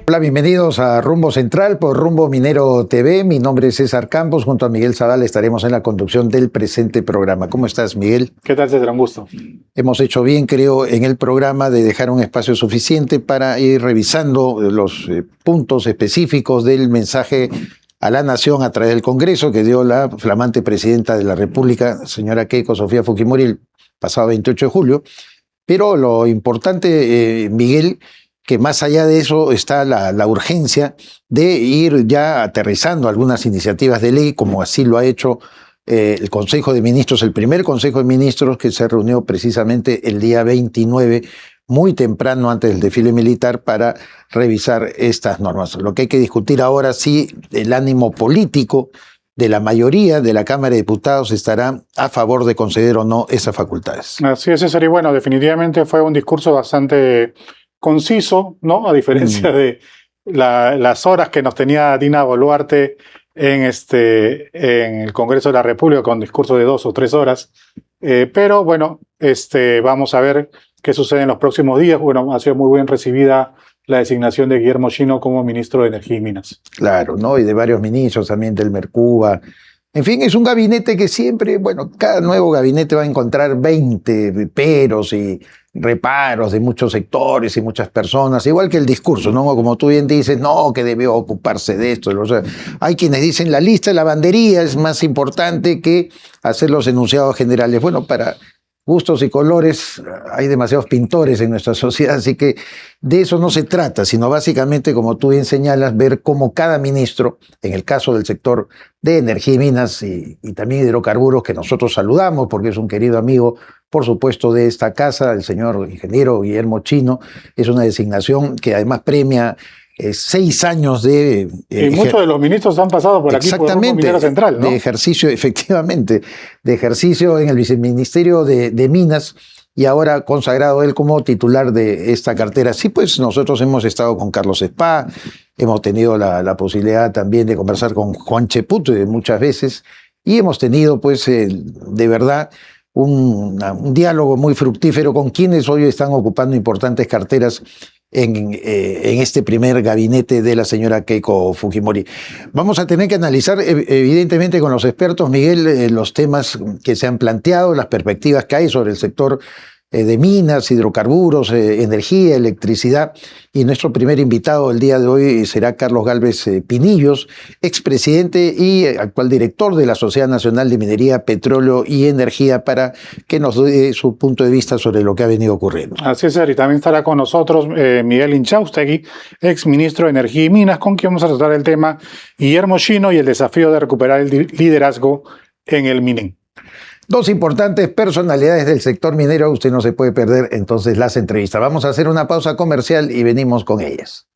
Hola, bienvenidos a Rumbo Central por Rumbo Minero TV. Mi nombre es César Campos. Junto a Miguel Zavala estaremos en la conducción del presente programa. ¿Cómo estás, Miguel? ¿Qué tal, César? Un gusto. Hemos hecho bien, creo, en el programa de dejar un espacio suficiente para ir revisando los puntos específicos del mensaje a la nación a través del Congreso que dio la flamante presidenta de la República, señora Keiko Sofía Fujimori, el pasado 28 de julio. Pero lo importante, Miguel, que más allá de eso está la urgencia de ir ya aterrizando algunas iniciativas de ley, como así lo ha hecho el Consejo de Ministros, el primer Consejo de Ministros que se reunió precisamente el día 29, muy temprano antes del desfile militar, para revisar estas normas. Lo que hay que discutir ahora, sí, el ánimo político de la mayoría de la Cámara de Diputados estará a favor de conceder o no esas facultades. Así es, César, y bueno, definitivamente fue un discurso bastante conciso, ¿no? A diferencia de las horas que nos tenía Dina Boluarte en el Congreso de la República con discurso de 2 o 3 horas. Pero bueno, vamos a ver qué sucede en los próximos días. Bueno, ha sido muy bien recibida la designación de Guillermo Chino como ministro de Energía y Minas. Claro, ¿no? Y de varios ministros también, del Mercuba. En fin, es un gabinete que siempre, bueno, cada nuevo gabinete va a encontrar 20 peros y reparos de muchos sectores y muchas personas, igual que el discurso, ¿no? Como tú bien dices, no, que debió ocuparse de esto. O sea, hay quienes dicen la lista de lavandería es más importante que hacer los enunciados generales. Bueno, para gustos y colores hay demasiados pintores en nuestra sociedad, así que de eso no se trata, sino básicamente, como tú bien señalas, ver cómo cada ministro, en el caso del sector de energía y minas y también hidrocarburos, que nosotros saludamos porque es un querido amigo, por supuesto, de esta casa, el señor ingeniero Guillermo Chino, es una designación que además premia 6 años de... y muchos de los ministros han pasado por aquí, por Rumbo Minero Central, ¿no? De ejercicio, efectivamente, de ejercicio en el viceministerio de Minas, y ahora consagrado él como titular de esta cartera. Sí, pues nosotros hemos estado con Carlos Spa, hemos tenido la posibilidad también de conversar con Juan Cheput muchas veces, y hemos tenido, pues, de verdad, un diálogo muy fructífero con quienes hoy están ocupando importantes carteras en este primer gabinete de la señora Keiko Fujimori. Vamos a tener que analizar, evidentemente, con los expertos, Miguel, los temas que se han planteado, las perspectivas que hay sobre el sector de minas, hidrocarburos, energía, electricidad. Y nuestro primer invitado el día de hoy será Carlos Gálvez Pinillos, expresidente y actual director de la Sociedad Nacional de Minería, Petróleo y Energía, para que nos dé su punto de vista sobre lo que ha venido ocurriendo. Así es, y también estará con nosotros Miguel Inchaustegui, ex ministro de Energía y Minas, con quien vamos a tratar el tema Guillermo Chino y el desafío de recuperar el liderazgo en el MINEN. Dos importantes personalidades del sector minero, usted no se puede perder entonces las entrevistas. Vamos a hacer una pausa comercial y venimos con ellas.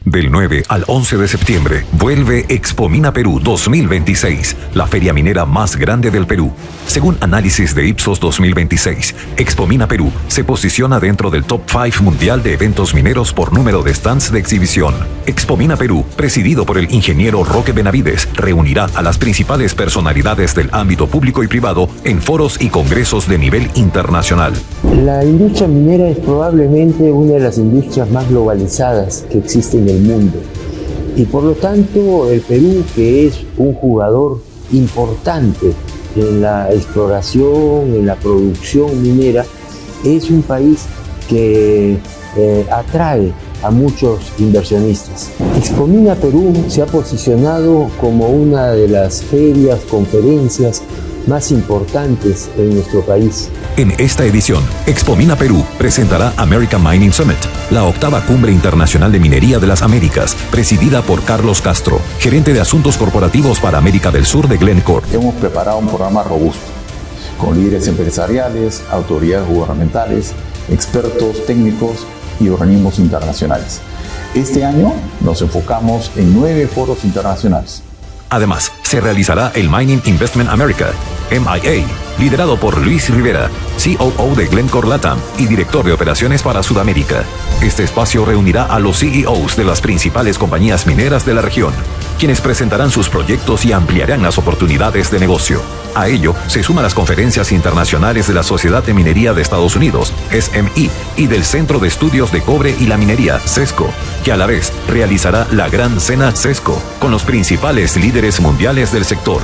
Del 9 al 11 de septiembre, vuelve Expo Mina Perú 2026, la feria minera más grande del Perú. Según análisis de Ipsos 2026, Expo Mina Perú se posiciona dentro del top 5 mundial de eventos mineros por número de stands de exhibición. Expo Mina Perú, presidido por el ingeniero Roque Benavides, reunirá a las principales personalidades del ámbito público y privado en foros y congresos de nivel internacional. La industria minera es probablemente una de las industrias más globalizadas que existe en el mundo, y por lo tanto el Perú, que es un jugador importante en la exploración, en la producción minera, es un país que atrae a muchos inversionistas. Expo Mina Perú se ha posicionado como una de las ferias, conferencias más importantes en nuestro país. En esta edición, Expo Mina Perú presentará American Mining Summit, la 8ª cumbre internacional de minería de las Américas, presidida por Carlos Castro, gerente de asuntos corporativos para América del Sur de Glencore. Hemos preparado un programa robusto, con líderes empresariales, autoridades gubernamentales, expertos técnicos y organismos internacionales. Este año nos enfocamos en 9 foros internacionales. Además, se realizará el Mining Investment America, MIA, liderado por Luis Rivera, COO de Glencore LATAM y director de operaciones para Sudamérica. Este espacio reunirá a los CEOs de las principales compañías mineras de la región, quienes presentarán sus proyectos y ampliarán las oportunidades de negocio. A ello se suman las conferencias internacionales de la Sociedad de Minería de Estados Unidos, SMI, y del Centro de Estudios de Cobre y la Minería, CESCO, que a la vez realizará la Gran Cena CESCO con los principales líderes mundiales del sector.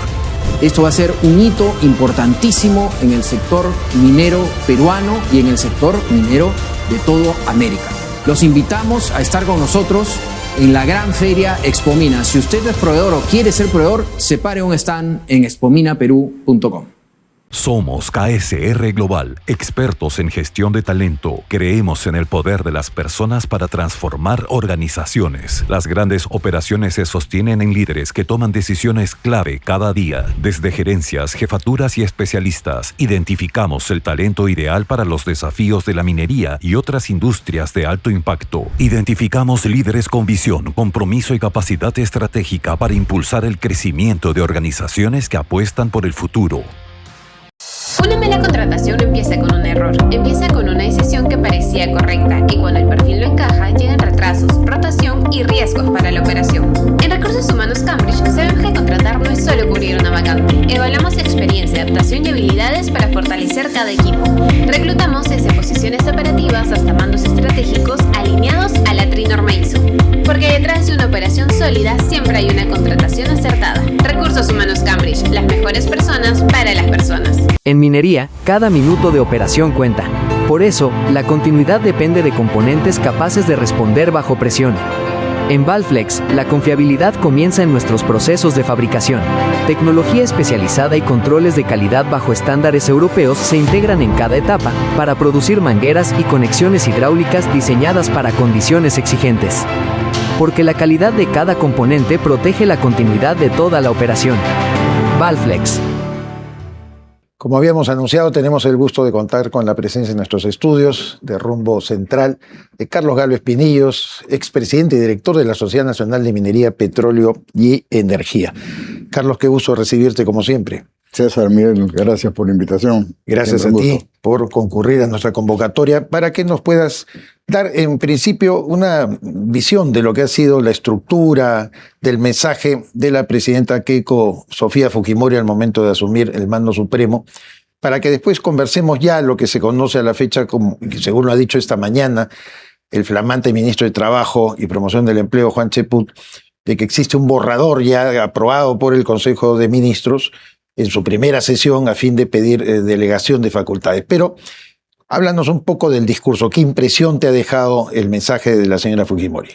Esto va a ser un hito importantísimo en el sector minero peruano y en el sector minero de toda América. Los invitamos a estar con nosotros en la gran feria Expomina. Si usted es proveedor o quiere ser proveedor, separe un stand en expominaperú.com. Somos KSR Global, expertos en gestión de talento. Creemos en el poder de las personas para transformar organizaciones. Las grandes operaciones se sostienen en líderes que toman decisiones clave cada día. Desde gerencias, jefaturas y especialistas, identificamos el talento ideal para los desafíos de la minería y otras industrias de alto impacto. Identificamos líderes con visión, compromiso y capacidad estratégica para impulsar el crecimiento de organizaciones que apuestan por el futuro. Una mala contratación no empieza con un error, empieza con una decisión que parecía correcta y cuando el perfil no encaja llegan retrasos, rotación y riesgos para la operación. En Recursos Humanos Cambridge sabemos que contratar no es solo cubrir una vacante. Evaluamos experiencia, adaptación y habilidades para fortalecer cada equipo. Reclutamos desde posiciones operativas hasta mandos estratégicos alineados a la Trinorma ISO. Porque detrás de una operación sólida siempre hay una contratación acertada. Recursos Humanos Cambridge, las mejores personas para las personas. En minería, cada minuto de operación cuenta. Por eso, la continuidad depende de componentes capaces de responder bajo presión. En Valflex, la confiabilidad comienza en nuestros procesos de fabricación. Tecnología especializada y controles de calidad bajo estándares europeos se integran en cada etapa para producir mangueras y conexiones hidráulicas diseñadas para condiciones exigentes. Porque la calidad de cada componente protege la continuidad de toda la operación. Valflex. Como habíamos anunciado, tenemos el gusto de contar con la presencia en nuestros estudios de Rumbo Central de Carlos Galo Espinillos, expresidente y director de la Sociedad Nacional de Minería, Petróleo y Energía. Carlos, qué gusto recibirte como siempre. César, Miguel, gracias por la invitación. Gracias a ti por concurrir a nuestra convocatoria para que nos puedas dar en principio una visión de lo que ha sido la estructura del mensaje de la presidenta Keiko Sofía Fujimori al momento de asumir el mando supremo, para que después conversemos ya lo que se conoce a la fecha, como según lo ha dicho esta mañana el flamante ministro de Trabajo y Promoción del Empleo, Juan Cheput, de que existe un borrador ya aprobado por el Consejo de Ministros en su primera sesión a fin de pedir delegación de facultades. Pero háblanos un poco del discurso. ¿Qué impresión te ha dejado el mensaje de la señora Fujimori?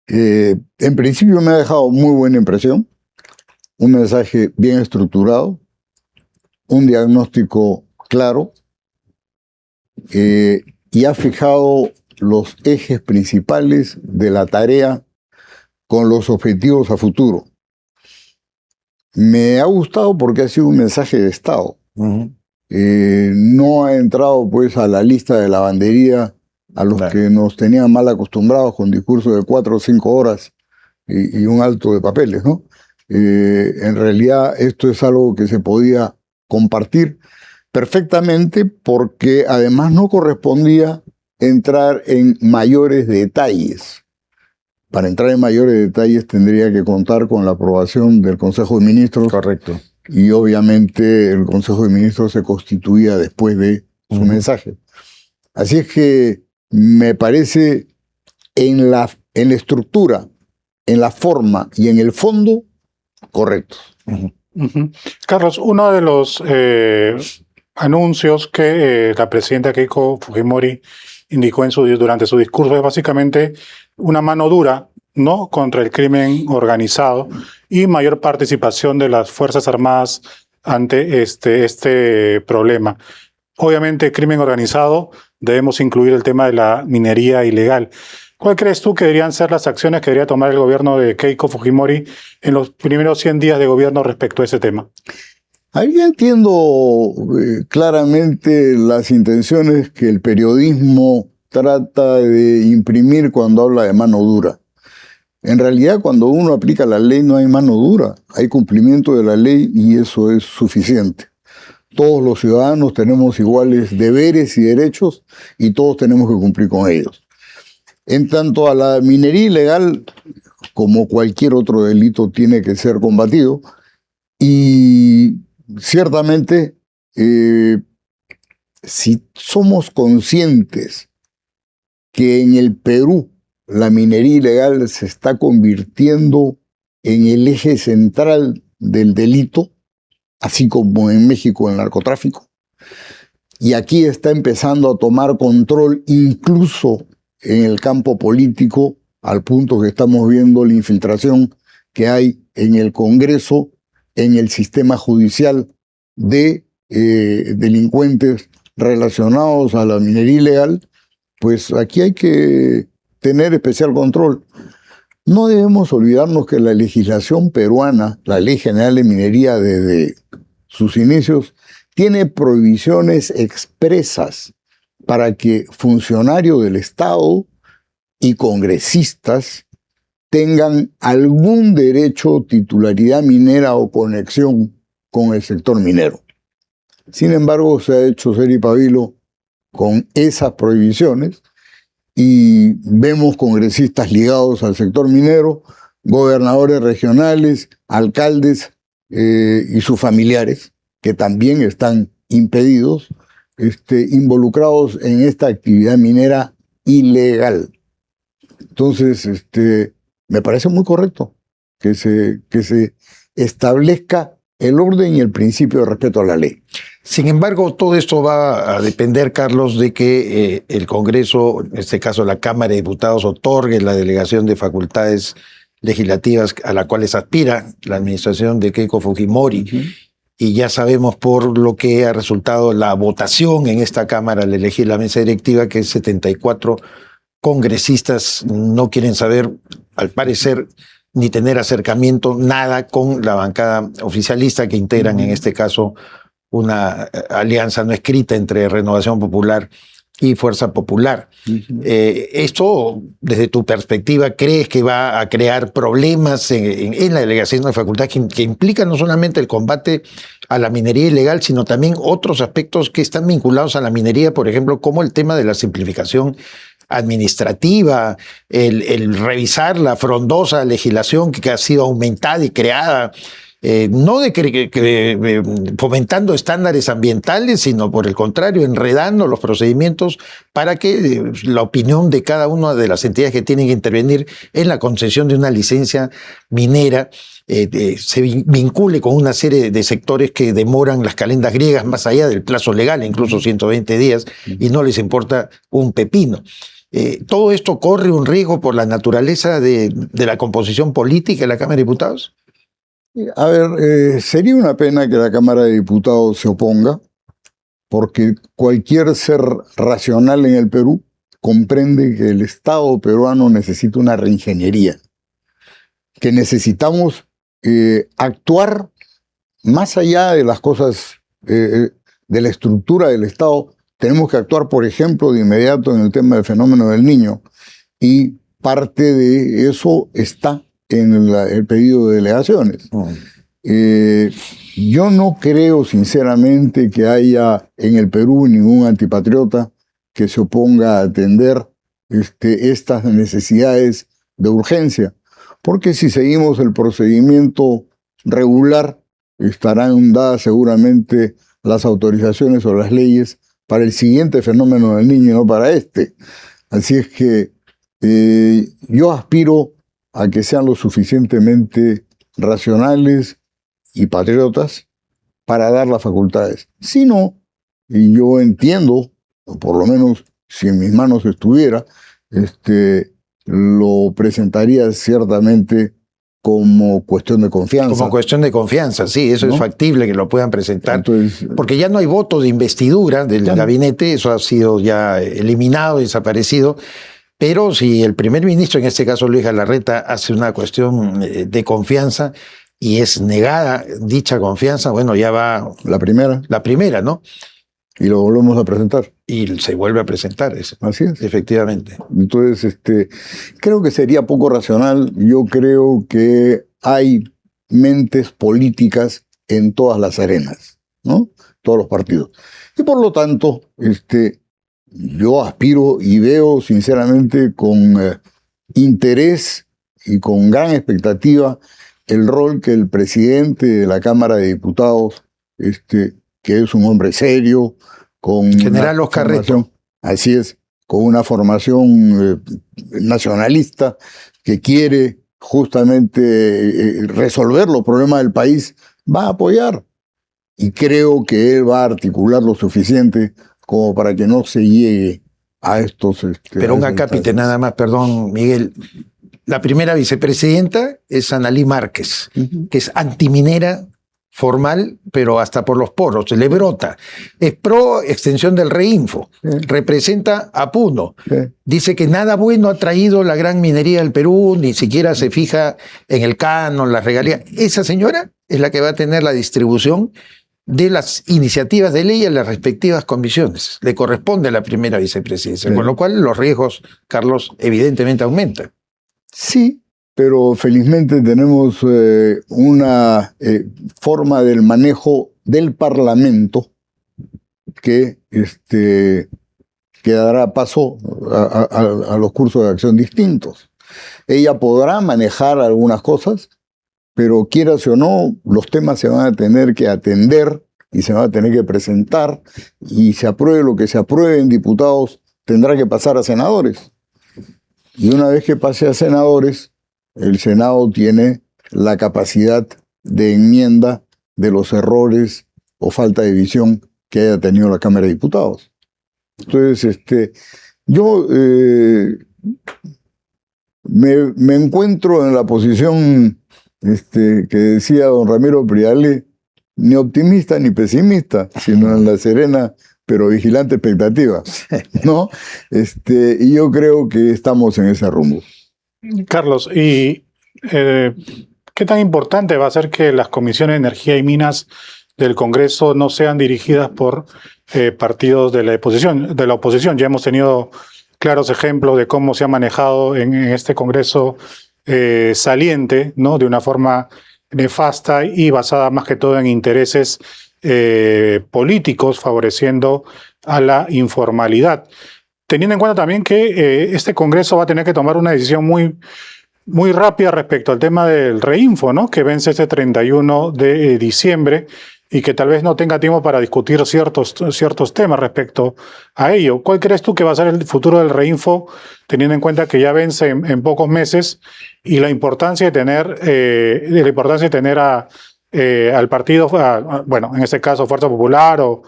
En principio me ha dejado muy buena impresión. Un mensaje bien estructurado, un diagnóstico claro y ha fijado los ejes principales de la tarea con los objetivos a futuro. Me ha gustado porque ha sido un mensaje de Estado. No ha entrado pues a la lista de lavandería a los que nos tenían mal acostumbrados con discursos de 4 o 5 horas y un alto de papeles, ¿no? En realidad esto es algo que se podía compartir perfectamente porque además no correspondía entrar en mayores detalles. Para entrar en mayores detalles tendría que contar con la aprobación del Consejo de Ministros. Correcto. Y obviamente el Consejo de Ministros se constituía después de su mensaje. Así es que me parece en la estructura, en la forma y en el fondo, correcto. Carlos, uno de los anuncios que la presidenta Keiko Fujimori indicó durante su discurso es básicamente una mano dura, ¿no?, contra el crimen organizado y mayor participación de las Fuerzas Armadas ante este problema. Obviamente, crimen organizado, debemos incluir el tema de la minería ilegal. ¿Cuál crees tú que deberían ser las acciones que debería tomar el gobierno de Keiko Fujimori en los primeros 100 días de gobierno respecto a ese tema? Ahí entiendo claramente las intenciones que el periodismo trata de imprimir cuando habla de mano dura. En realidad, cuando uno aplica la ley no hay mano dura, hay cumplimiento de la ley y eso es suficiente. Todos los ciudadanos tenemos iguales deberes y derechos y todos tenemos que cumplir con ellos. En tanto a la minería ilegal, como cualquier otro delito, tiene que ser combatido. Y ciertamente, si somos conscientes que en el Perú la minería ilegal se está convirtiendo en el eje central del delito, así como en México el narcotráfico, y aquí está empezando a tomar control incluso en el campo político, al punto que estamos viendo la infiltración que hay en el Congreso, en el sistema judicial de delincuentes relacionados a la minería ilegal, pues aquí hay que tener especial control. No debemos olvidarnos que la legislación peruana, la Ley General de Minería desde sus inicios, tiene prohibiciones expresas para que funcionarios del Estado y congresistas tengan algún derecho, titularidad minera o conexión con el sector minero. Sin embargo, se ha hecho ser y pabilo con esas prohibiciones y vemos congresistas ligados al sector minero, gobernadores regionales, alcaldes y sus familiares, que también están impedidos, involucrados en esta actividad minera ilegal. Entonces, me parece muy correcto que se establezca el orden y el principio de respeto a la ley. Sin embargo, todo esto va a depender, Carlos, de que el Congreso, en este caso la Cámara de Diputados, otorgue la delegación de facultades legislativas a la cual aspira la administración de Keiko Fujimori. Y ya sabemos por lo que ha resultado la votación en esta Cámara al elegir la mesa directiva, que 74 congresistas no quieren saber, al parecer, ni tener acercamiento, nada con la bancada oficialista que integran en este caso una alianza no escrita entre Renovación Popular y Fuerza Popular. Esto, desde tu perspectiva, ¿crees que va a crear problemas en la delegación de facultades que implican no solamente el combate a la minería ilegal, sino también otros aspectos que están vinculados a la minería, por ejemplo, como el tema de la simplificación administrativa, el revisar la frondosa legislación que ha sido aumentada y creada, no fomentando estándares ambientales, sino por el contrario, enredando los procedimientos para que la opinión de cada una de las entidades que tienen que intervenir en la concesión de una licencia minera se vincule con una serie de sectores que demoran las calendas griegas más allá del plazo legal, incluso 120 días, y no les importa un pepino. ¿Todo esto corre un riesgo por la naturaleza de la composición política de la Cámara de Diputados? A ver, sería una pena que la Cámara de Diputados se oponga, porque cualquier ser racional en el Perú comprende que el Estado peruano necesita una reingeniería, que necesitamos actuar más allá de las cosas, de la estructura del Estado. Tenemos que actuar, por ejemplo, de inmediato en el tema del fenómeno del Niño, y parte de eso está en el pedido de delegaciones. Yo no creo sinceramente que haya en el Perú ningún antipatriota que se oponga a atender estas necesidades de urgencia, porque si seguimos el procedimiento regular, estarán dadas seguramente las autorizaciones o las leyes para el siguiente fenómeno del Niño y no para este. Así es que yo aspiro a que sean lo suficientemente racionales y patriotas para dar las facultades. Si no, y yo entiendo, o por lo menos si en mis manos estuviera, lo presentaría ciertamente como cuestión de confianza. Como cuestión de confianza, sí, eso, ¿no? Es factible que lo puedan presentar. Entonces, porque ya no hay voto de investidura del gabinete, eso ha sido ya eliminado, desaparecido. Pero si el primer ministro, en este caso Luis Galarreta, hace una cuestión de confianza y es negada dicha confianza, bueno, ya va... La primera, ¿no? Y lo volvemos a presentar. Y se vuelve a presentar eso. Así es. Efectivamente. Entonces, creo que sería poco racional. Yo creo que hay mentes políticas en todas las arenas, ¿no? Todos los partidos. Y por lo tanto, yo aspiro y veo sinceramente con interés y con gran expectativa el rol que el presidente de la Cámara de Diputados, que es un hombre serio, con General Oscar Reto. Así es, con una formación nacionalista que quiere justamente resolver los problemas del país, va a apoyar. Y creo que él va a articular lo suficiente como para que no se llegue a estos... Pero un acápite nada más, perdón, Miguel. La primera vicepresidenta es Analí Márquez, que es antiminera formal, pero hasta por los poros, le brota. Es pro extensión del Reinfo, representa a Puno. Dice que nada bueno ha traído la gran minería del Perú, ni siquiera se fija en el canon, las regalías. Esa señora es la que va a tener la distribución de las iniciativas de ley en las respectivas comisiones. Le corresponde a la primera vicepresidencia, con lo cual los riesgos, Carlos, evidentemente aumentan. Sí, pero felizmente tenemos una forma del manejo del Parlamento que dará paso a los cursos de acción distintos. Ella podrá manejar algunas cosas, pero quieras o no, los temas se van a tener que atender y se van a tener que presentar, y se apruebe lo que se apruebe en diputados, tendrá que pasar a senadores. Y una vez que pase a senadores, el Senado tiene la capacidad de enmienda de los errores o falta de visión que haya tenido la Cámara de Diputados. Entonces, yo me encuentro en la posición que decía don Ramiro Priale, ni optimista ni pesimista, sino en la serena pero vigilante expectativa, ¿no? Y yo creo que estamos en ese rumbo. Carlos, ¿y qué tan importante va a ser que las comisiones de energía y minas del Congreso no sean dirigidas por partidos de la oposición? Ya hemos tenido claros ejemplos de cómo se ha manejado en este Congreso saliente, ¿no? De una forma nefasta y basada más que todo en intereses políticos, favoreciendo a la informalidad. Teniendo en cuenta también que este Congreso va a tener que tomar una decisión muy rápida respecto al tema del Reinfo, ¿no? Que vence este 31 de diciembre y que tal vez no tenga tiempo para discutir ciertos temas respecto a ello. ¿Cuál crees tú que va a ser el futuro del Reinfo, teniendo en cuenta que ya vence en pocos meses, y la importancia de tener al partido, bueno, en este caso Fuerza Popular, o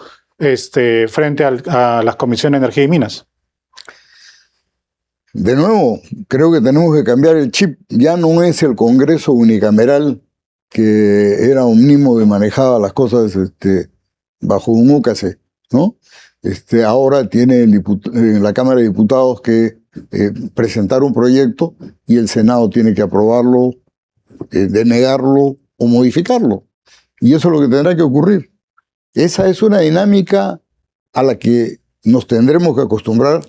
frente a las comisiones de energía y minas? De nuevo, creo que tenemos que cambiar el chip. Ya no es el Congreso unicameral que era omnímodo y manejaba las cosas bajo un úcase, ¿no? Ahora tiene la Cámara de Diputados que presentar un proyecto y el Senado tiene que aprobarlo, denegarlo o modificarlo. Y eso es lo que tendrá que ocurrir. Esa es una dinámica a la que nos tendremos que acostumbrar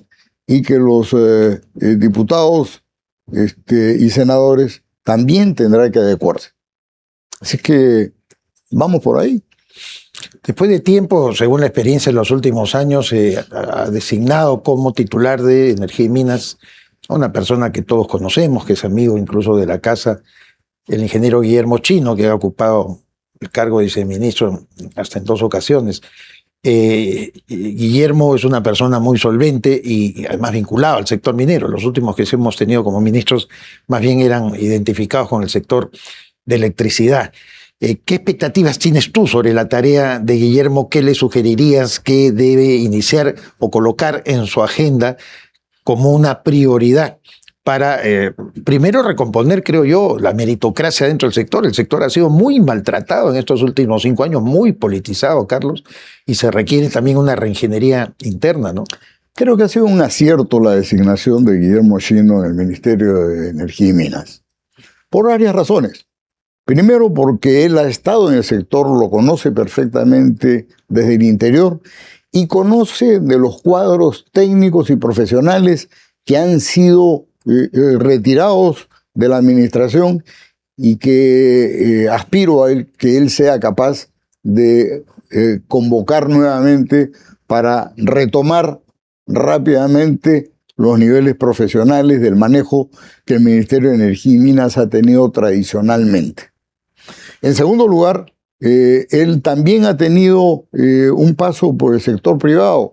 y que los diputados y senadores también tendrán que adecuarse. Así que vamos por ahí. Después de tiempo, según la experiencia en los últimos años, ha designado como titular de Energía y Minas a una persona que todos conocemos, que es amigo incluso de la casa, el ingeniero Guillermo Chino, que ha ocupado el cargo de viceministro hasta en 2 ocasiones. Guillermo es una persona muy solvente y además vinculado al sector minero. Los últimos que hemos tenido como ministros más bien eran identificados con el sector de electricidad. ¿Qué expectativas tienes tú sobre la tarea de Guillermo? ¿Qué le sugerirías que debe iniciar o colocar en su agenda como una prioridad para, primero, recomponer, creo yo, la meritocracia dentro del sector? El sector ha sido muy maltratado en estos últimos 5 años, muy politizado, Carlos, y se requiere también una reingeniería interna, ¿no? Creo que ha sido un acierto la designación de Guillermo Chino en el Ministerio de Energía y Minas, por varias razones. Primero, porque él ha estado en el sector, lo conoce perfectamente desde el interior y conoce de los cuadros técnicos y profesionales que han sido retirados de la administración y que aspiro a que él sea capaz de convocar nuevamente para retomar rápidamente los niveles profesionales del manejo que el Ministerio de Energía y Minas ha tenido tradicionalmente. En segundo lugar, él también ha tenido un paso por el sector privado.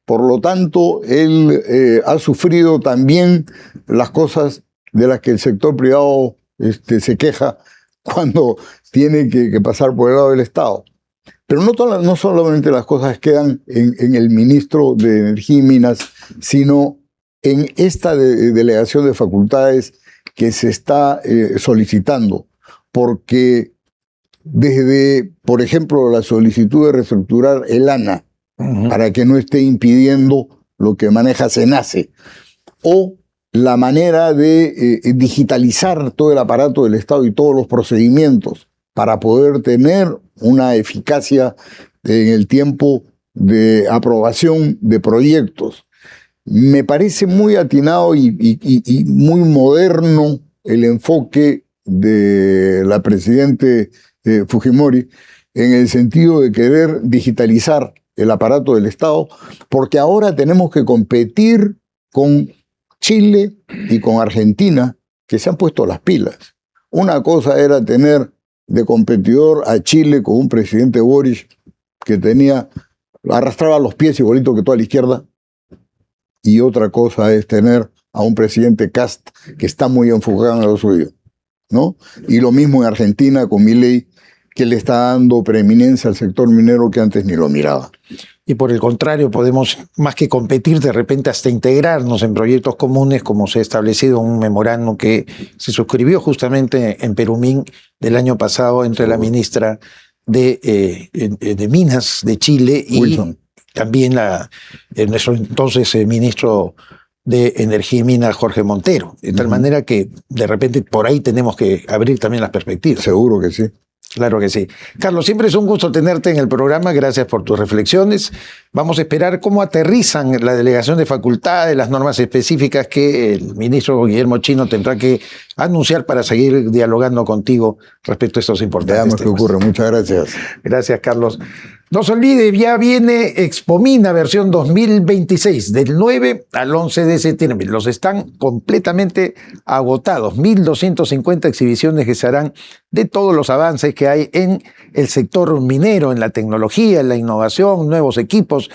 Por lo tanto, él ha sufrido también las cosas de las que el sector privado se queja cuando tiene que pasar por el lado del Estado. Pero no solamente las cosas quedan en el ministro de Energía y Minas, sino en esta delegación de facultades que se está solicitando, porque desde, por ejemplo, la solicitud de reestructurar el ANA para que no esté impidiendo lo que maneja SENACE, o la manera de digitalizar todo el aparato del Estado y todos los procedimientos para poder tener una eficacia en el tiempo de aprobación de proyectos. Me parece muy atinado y muy moderno el enfoque de la presidente Fujimori en el sentido de querer digitalizar el aparato del Estado, porque ahora tenemos que competir con Chile y con Argentina, que se han puesto las pilas. Una cosa era tener de competidor a Chile con un presidente Boric que arrastraba los pies igualito que toda la izquierda, y otra cosa es tener a un presidente Kast que está muy enfocado en lo suyo, ¿no? Y lo mismo en Argentina con Milei, que le está dando preeminencia al sector minero que antes ni lo miraba. Y por el contrario, podemos, más que competir, de repente hasta integrarnos en proyectos comunes, como se ha establecido en un memorándum que se suscribió justamente en Perumín del año pasado entre la ministra de Minas de Chile y Wilson. También nuestro entonces ministro de Energía y Minas, Jorge Montero. De tal manera que de repente por ahí tenemos que abrir también las perspectivas. Seguro que sí. Claro que sí. Carlos, siempre es un gusto tenerte en el programa. Gracias por tus reflexiones. Vamos a esperar cómo aterrizan la delegación de facultades, las normas específicas que el ministro Guillermo Chino tendrá que anunciar para seguir dialogando contigo respecto a estos importantes Veamos temas. qué ocurre. Muchas gracias. Gracias, Carlos. No se olvide, ya viene Expomina versión 2026, del 9 al 11 de septiembre. Los están completamente agotados. 1.250 exhibiciones que se harán de todos los avances que hay en el sector minero, en la tecnología, en la innovación, nuevos equipos.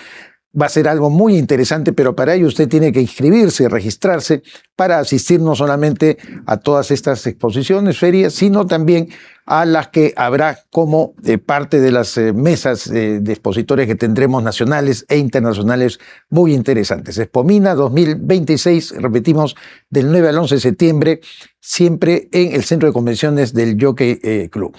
Va a ser algo muy interesante, pero para ello usted tiene que inscribirse, registrarse para asistir no solamente a todas estas exposiciones, ferias, sino también a las que habrá como parte de las mesas de expositores que tendremos nacionales e internacionales muy interesantes. Expomina 2026, repetimos, del 9 al 11 de septiembre, siempre en el Centro de Convenciones del Jockey Club.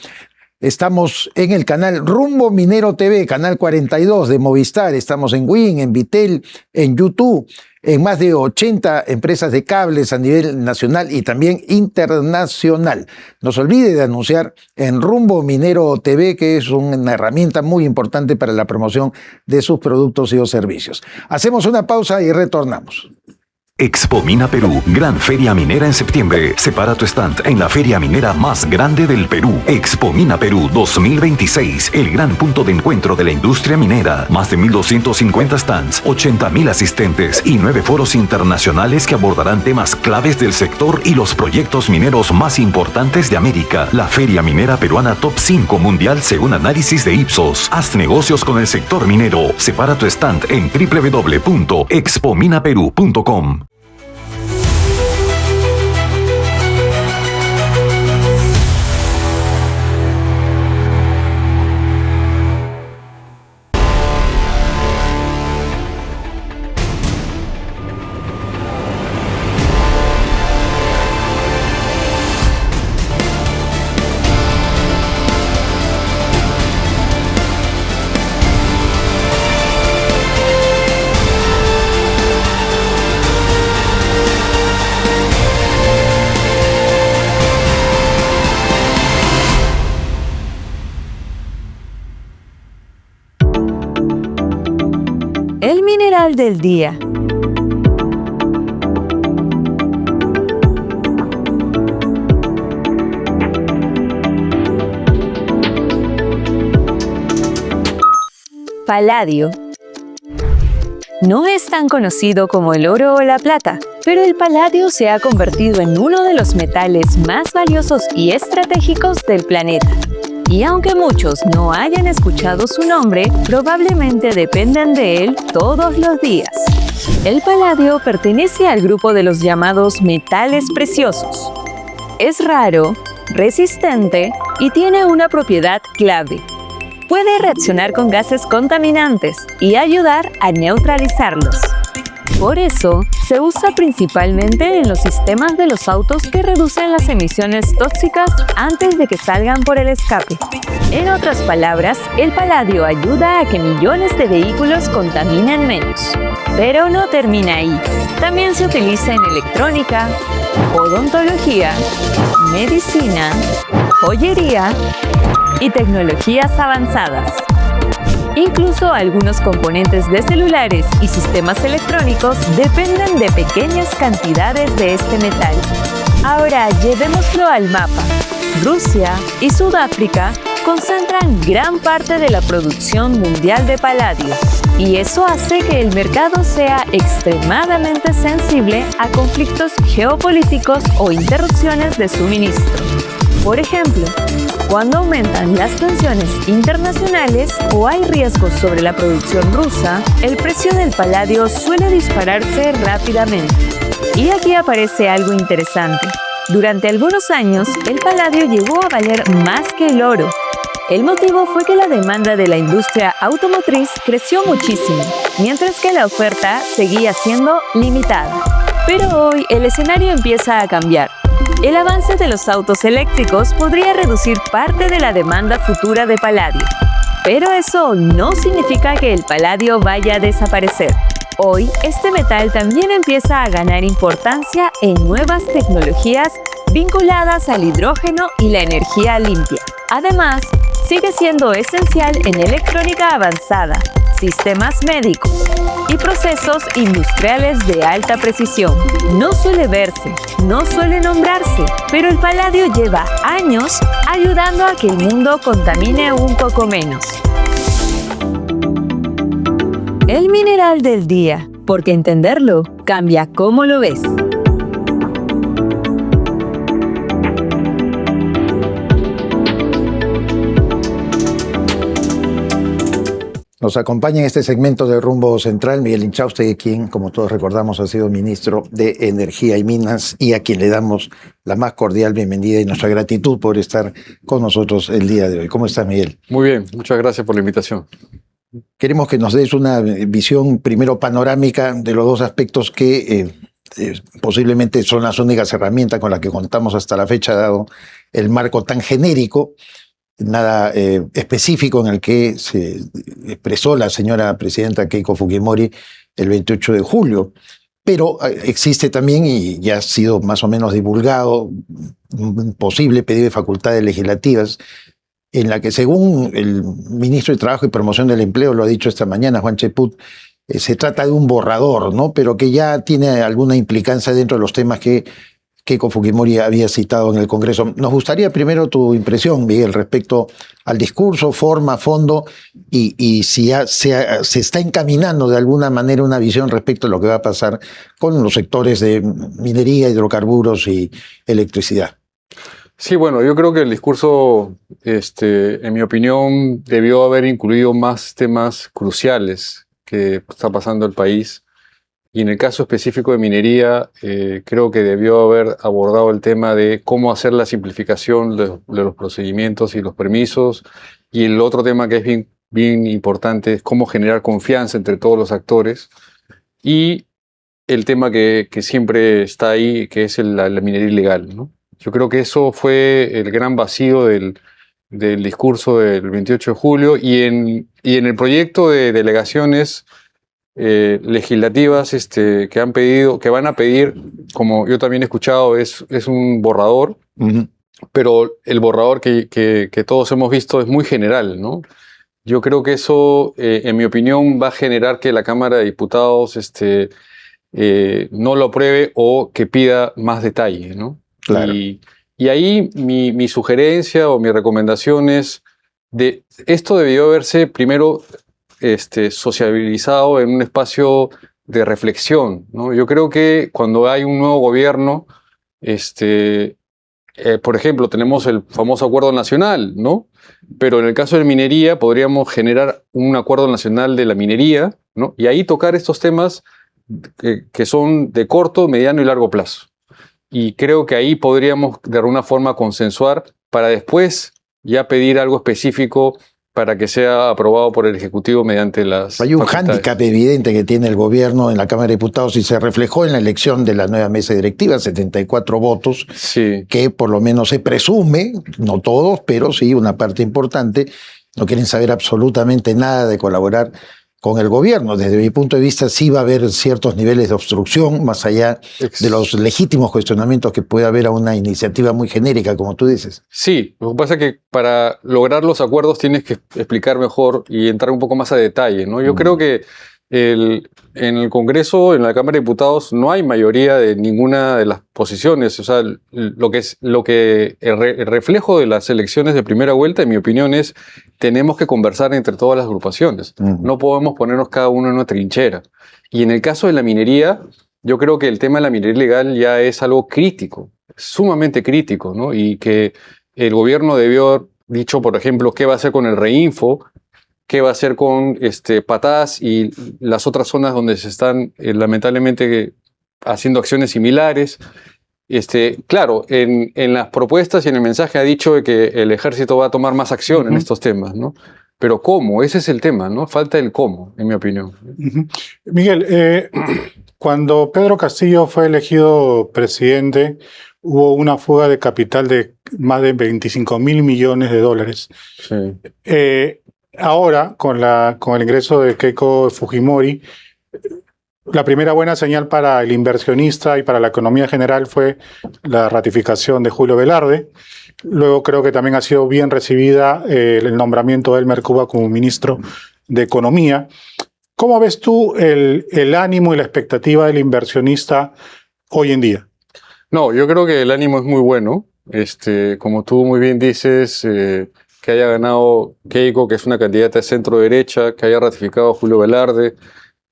Estamos en el canal Rumbo Minero TV, canal 42 de Movistar. Estamos en Win, en Vitel, en YouTube, en más de 80 empresas de cables a nivel nacional y también internacional. No se olvide de anunciar en Rumbo Minero TV, que es una herramienta muy importante para la promoción de sus productos y o servicios. Hacemos una pausa y retornamos. Expomina Perú, gran feria minera en septiembre. Separa tu stand en la feria minera más grande del Perú. Expomina Perú 2026, el gran punto de encuentro de la industria minera. Más de 1.250 stands, 80.000 asistentes y 9 foros internacionales que abordarán temas claves del sector y los proyectos mineros más importantes de América. La feria minera peruana top 5 mundial según análisis de Ipsos. Haz negocios con el sector minero. Separa tu stand en www.expominaperu.com. El mineral del día. Paladio. No es tan conocido como el oro o la plata, pero el paladio se ha convertido en uno de los metales más valiosos y estratégicos del planeta. Y aunque muchos no hayan escuchado su nombre, probablemente dependen de él todos los días. El paladio pertenece al grupo de los llamados metales preciosos. Es raro, resistente y tiene una propiedad clave. Puede reaccionar con gases contaminantes y ayudar a neutralizarlos. Por eso, se usa principalmente en los sistemas de los autos que reducen las emisiones tóxicas antes de que salgan por el escape. En otras palabras, el paladio ayuda a que millones de vehículos contaminen menos. Pero no termina ahí. También se utiliza en electrónica, odontología, medicina, joyería y tecnologías avanzadas. Incluso algunos componentes de celulares y sistemas electrónicos dependen de pequeñas cantidades de este metal. Ahora llevémoslo al mapa. Rusia y Sudáfrica concentran gran parte de la producción mundial de paladio, y eso hace que el mercado sea extremadamente sensible a conflictos geopolíticos o interrupciones de suministro. Por ejemplo, cuando aumentan las tensiones internacionales o hay riesgos sobre la producción rusa, el precio del paladio suele dispararse rápidamente. Y aquí aparece algo interesante. Durante algunos años, el paladio llegó a valer más que el oro. El motivo fue que la demanda de la industria automotriz creció muchísimo, mientras que la oferta seguía siendo limitada. Pero hoy el escenario empieza a cambiar. El avance de los autos eléctricos podría reducir parte de la demanda futura de paladio. Pero eso no significa que el paladio vaya a desaparecer. Hoy, este metal también empieza a ganar importancia en nuevas tecnologías vinculadas al hidrógeno y la energía limpia. Además, sigue siendo esencial en electrónica avanzada, sistemas médicos y procesos industriales de alta precisión. No suele verse, no suele nombrarse, pero el paladio lleva años ayudando a que el mundo contamine un poco menos. El mineral del día, porque entenderlo cambia cómo lo ves. Nos acompaña en este segmento de Rumbo Central Miguel Inchaustegui, quien, como todos recordamos, ha sido ministro de Energía y Minas y a quien le damos la más cordial bienvenida y nuestra gratitud por estar con nosotros el día de hoy. ¿Cómo está, Miguel? Muy bien, muchas gracias por la invitación. Queremos que nos des una visión primero panorámica de los dos aspectos que posiblemente son las únicas herramientas con las que contamos hasta la fecha, dado el marco tan genérico, nada específico en el que se expresó la señora presidenta Keiko Fujimori el 28 de julio. Pero existe también, y ya ha sido más o menos divulgado, un posible pedido de facultades legislativas en la que, según el ministro de Trabajo y Promoción del Empleo, lo ha dicho esta mañana, Juan Cheput, se trata de un borrador, ¿no? Pero que ya tiene alguna implicancia dentro de los temas que Keiko Fujimori había citado en el Congreso. Nos gustaría primero tu impresión, Miguel, respecto al discurso, forma, fondo, y si ya se está encaminando de alguna manera una visión respecto a lo que va a pasar con los sectores de minería, hidrocarburos y electricidad. Sí, bueno, yo creo que el discurso, en mi opinión, debió haber incluido más temas cruciales que está pasando el país. Y en el caso específico de minería, creo que debió haber abordado el tema de cómo hacer la simplificación de los procedimientos y los permisos. Y el otro tema que es bien importante es cómo generar confianza entre todos los actores. Y el tema que siempre está ahí, que es la minería ilegal, ¿no? Yo creo que eso fue el gran vacío del discurso del 28 de julio. Y en el proyecto de delegaciones legislativas que van a pedir, como yo también he escuchado, es un borrador, pero el borrador que todos hemos visto es muy general, ¿no? Yo creo que eso, en mi opinión, va a generar que la Cámara de Diputados no lo apruebe o que pida más detalle, ¿no? Claro. Y ahí mi sugerencia o mi recomendación es, esto debió haberse primero sociabilizado en un espacio de reflexión, ¿no? Yo creo que cuando hay un nuevo gobierno, por ejemplo, tenemos el famoso acuerdo nacional, ¿no? Pero en el caso de minería podríamos generar un acuerdo nacional de la minería, ¿no? Y ahí tocar estos temas que son de corto, mediano y largo plazo. Y creo que ahí podríamos de alguna forma consensuar para después ya pedir algo específico para que sea aprobado por el Ejecutivo mediante las Hay un facultades. hándicap evidente que tiene el gobierno en la Cámara de Diputados y se reflejó en la elección de la nueva mesa directiva, 74 votos, Sí. que por lo menos se presume, no todos, pero sí una parte importante, no quieren saber absolutamente nada de colaborar con el gobierno. Desde mi punto de vista sí va a haber ciertos niveles de obstrucción, más allá de los legítimos cuestionamientos que puede haber a una iniciativa muy genérica, como tú dices. Sí, lo que pasa es que para lograr los acuerdos tienes que explicar mejor y entrar un poco más a detalle, ¿no? Yo creo que en el Congreso, en la Cámara de Diputados, no hay mayoría de ninguna de las posiciones. O sea, el reflejo de las elecciones de primera vuelta, en mi opinión, es tenemos que conversar entre todas las agrupaciones. No podemos ponernos cada uno en una trinchera. Y en el caso de la minería, yo creo que el tema de la minería ilegal ya es algo crítico, sumamente crítico, ¿no? Y que el gobierno debió haber dicho, por ejemplo, qué va a hacer con el Reinfo, qué va a hacer con Patás y las otras zonas donde se están lamentablemente haciendo acciones similares. Claro, en las propuestas y en el mensaje ha dicho que el ejército va a tomar más acción en estos temas, ¿no? Pero ¿cómo? Ese es el tema, ¿no? Falta el cómo, en mi opinión. Miguel, cuando Pedro Castillo fue elegido presidente, hubo una fuga de capital de más de 25.000 millones de dólares. Sí. Ahora, con el ingreso de Keiko Fujimori, la primera buena señal para el inversionista y para la economía general fue la ratificación de Julio Velarde. Luego creo que también ha sido bien recibida el nombramiento de Elmer Cuba como ministro de Economía. ¿Cómo ves tú el ánimo y la expectativa del inversionista hoy en día? No, yo creo que el ánimo es muy bueno. Como tú muy bien dices, que haya ganado Keiko, que es una candidata de centro-derecha, que haya ratificado a Julio Velarde.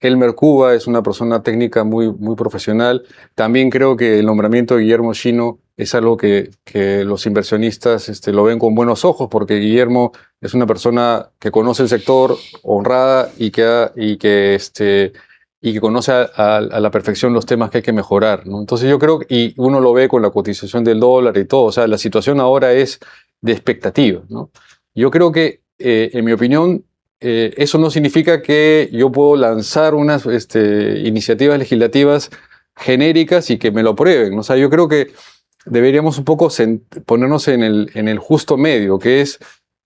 Elmer Cuba es una persona técnica muy, muy profesional. También creo que el nombramiento de Guillermo Shino es algo que los inversionistas lo ven con buenos ojos, porque Guillermo es una persona que conoce el sector, honrada y que conoce a la perfección los temas que hay que mejorar, ¿no? Entonces yo creo, y uno lo ve con la cotización del dólar y todo, o sea, la situación ahora es de expectativa, ¿no? Yo creo que, en mi opinión, eso no significa que yo puedo lanzar unas iniciativas legislativas genéricas y que me lo aprueben, ¿no? O sea, yo creo que deberíamos un poco ponernos en el justo medio, que es,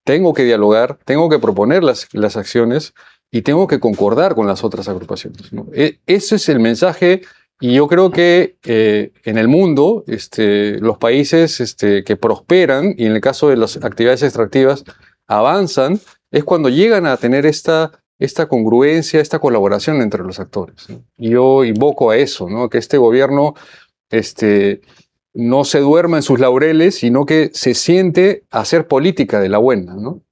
tengo que dialogar, tengo que proponer las acciones y tengo que concordar con las otras agrupaciones, ¿no? Ese es el mensaje. Y yo creo que en el mundo, los países que prosperan, y en el caso de las actividades extractivas, avanzan, es cuando llegan a tener esta congruencia, esta colaboración entre los actores, ¿no? Y yo invoco a eso, ¿no? Que este gobierno no se duerma en sus laureles, sino que se siente a hacer política de la buena, ¿no?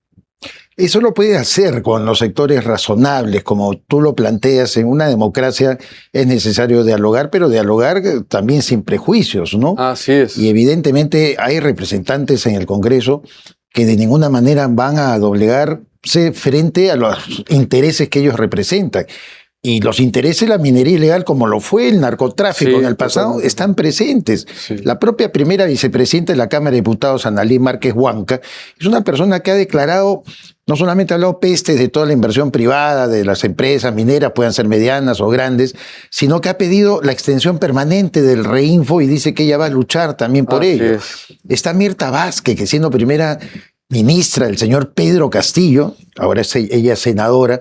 Eso lo puede hacer con los sectores razonables, como tú lo planteas. En una democracia es necesario dialogar, pero dialogar también sin prejuicios, ¿no? Así es. Y evidentemente hay representantes en el Congreso que de ninguna manera van a doblegarse frente a los intereses que ellos representan. Y los intereses de la minería ilegal, como lo fue el narcotráfico en el pasado, están presentes. Sí. La propia primera vicepresidenta de la Cámara de Diputados, Annalí Márquez Huanca, es una persona que ha declarado, no solamente ha hablado pestes de toda la inversión privada, de las empresas mineras, puedan ser medianas o grandes, sino que ha pedido la extensión permanente del Reinfo y dice que ella va a luchar también por ello. Está Mirta Vázquez, que siendo primera ministra del señor Pedro Castillo, ahora es ella senadora,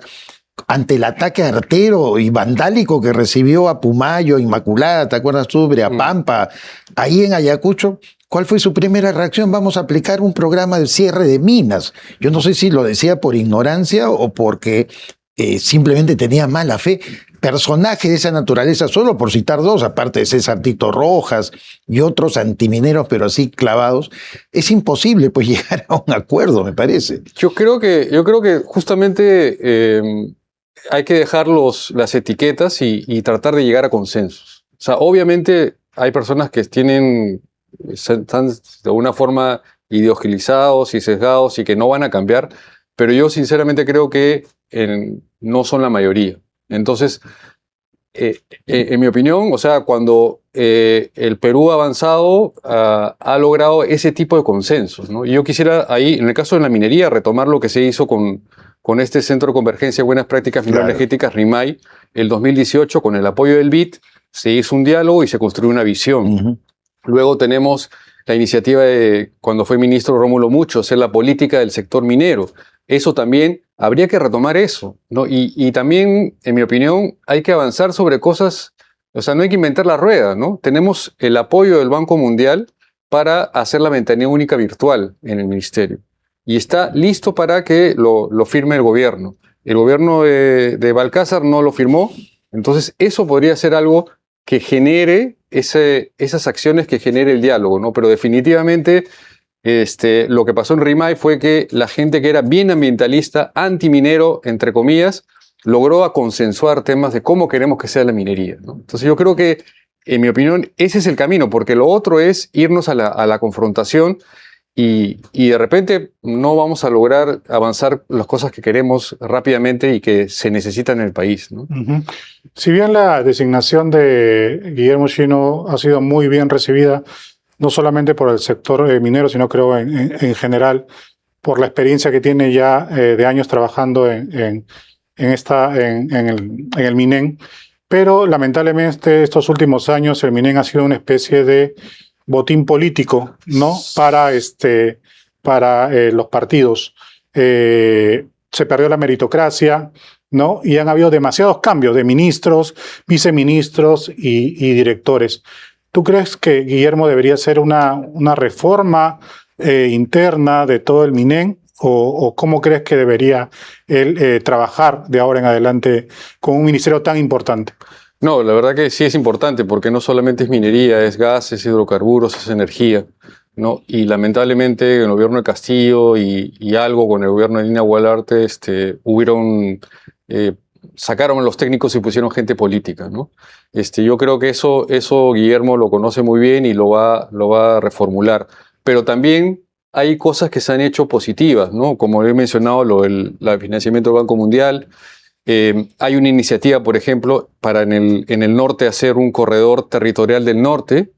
ante el ataque artero y vandálico que recibió a Pumayo, Inmaculada, ¿te acuerdas tú? Breapampa, ahí en Ayacucho, ¿cuál fue su primera reacción? Vamos a aplicar un programa de cierre de minas. Yo no sé si lo decía por ignorancia o porque simplemente tenía mala fe. personajes de esa naturaleza, solo por citar dos, aparte de César Tito Rojas y otros antimineros, pero así clavados, es imposible pues llegar a un acuerdo, me parece. Yo creo que justamente hay que dejar las etiquetas y tratar de llegar a consensos. O sea, obviamente hay personas que están de alguna forma ideologizados y sesgados y que no van a cambiar, pero yo sinceramente creo que no son la mayoría. Entonces, en mi opinión, o sea, cuando el Perú ha avanzado, ha logrado ese tipo de consensos, ¿no? Y yo quisiera ahí, en el caso de la minería, retomar lo que se hizo con este Centro de Convergencia de Buenas Prácticas Mineroenergéticas, RIMAI, el 2018, con el apoyo del BID, se hizo un diálogo y se construyó una visión. Luego tenemos la iniciativa de, cuando fue ministro Rómulo Mucho, hacer la política del sector minero. Eso también, habría que retomar eso, ¿no? Y también, en mi opinión, hay que avanzar sobre cosas, o sea, no hay que inventar la rueda, ¿no? Tenemos el apoyo del Banco Mundial para hacer la ventanilla única virtual en el ministerio. Y está listo para que lo firme el gobierno. El gobierno de Balcázar no lo firmó, entonces eso podría ser algo que genere esas acciones que genere el diálogo, ¿no? Pero definitivamente lo que pasó en RIMAI fue que la gente que era bien ambientalista, antiminero, entre comillas, logró consensuar temas de cómo queremos que sea la minería, ¿no? Entonces yo creo que, en mi opinión, ese es el camino, porque lo otro es irnos a la confrontación y de repente no vamos a lograr avanzar las cosas que queremos rápidamente y que se necesitan en el país, ¿no? Si bien la designación de Guillermo Chino ha sido muy bien recibida, no solamente por el sector minero, sino creo en general, por la experiencia que tiene ya de años trabajando en el MINEN, pero lamentablemente estos últimos años el MINEN ha sido una especie de botín político, ¿no? Para los partidos. Se perdió la meritocracia, ¿no? Y han habido demasiados cambios de ministros, viceministros y directores. ¿Tú crees que Guillermo debería hacer una reforma interna de todo el MINEN? ¿O cómo crees que debería él trabajar de ahora en adelante con un ministerio tan importante? No, la verdad que sí es importante, porque no solamente es minería, es gas, es hidrocarburos, es energía, ¿no? Y lamentablemente en el gobierno de Castillo y algo con el gobierno de Dina Boluarte sacaron a los técnicos y pusieron gente política, ¿no? Yo creo que eso Guillermo lo conoce muy bien y lo va a reformular. Pero también hay cosas que se han hecho positivas, ¿no? Como he mencionado, el financiamiento del Banco Mundial. Hay una iniciativa, por ejemplo, para en el norte hacer un corredor territorial del norte,